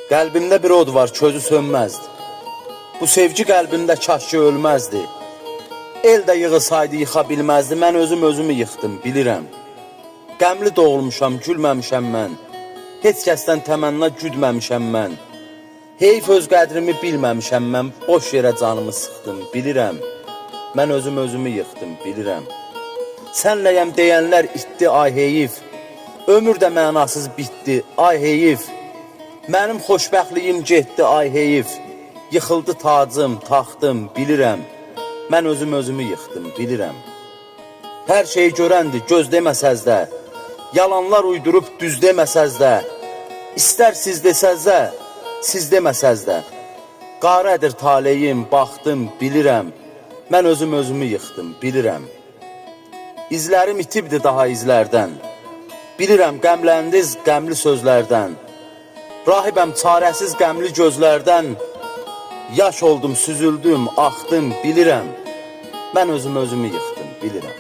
Qəlbimdə bir od var, közü sönməzdi. Bu sevgi qəlbimdə kaş ki ölməzdi. El də yığılsaydı yıxa bilməzdi. Mən özümü yıxdım, bilirəm. Qəmli doğulmuşam, gülməmişəm mən. Heç kəsdən təmənna güdməmişəm mən. Heyf öz qədrimi bilməmişəm mən. Boş yerə canımı sıxdım, bilirəm. Mən özümü yıxdım, bilirəm. Sənləyəm deyənlər itdi, ay heyif. Ömür də mənasız bitdi, ay heyif. Mənim xoşbəxtliyim getdi, ay heyif. Yıxıldı tacım, taxtım, bilirəm. Mən özümü yıxdım, bilirəm. Hər şeyi görəndir, göz deməsəz də. Yalanlar uydurub düz deməsəz də. İstər siz desəz də, siz deməsəz də. Qarədir taleyim, baxdım, bilirəm. Mən özümü yıxdım, bilirəm. İzlərim itibdi daha izlərdən. Bilirəm, qəmləndiz qəmli sözlərdən. Rahibəm çarəsiz qəmli gözlərdən. Yaş oldum, süzüldüm, axdım, bilirəm. Mən özümü yıxdım, bilirəm.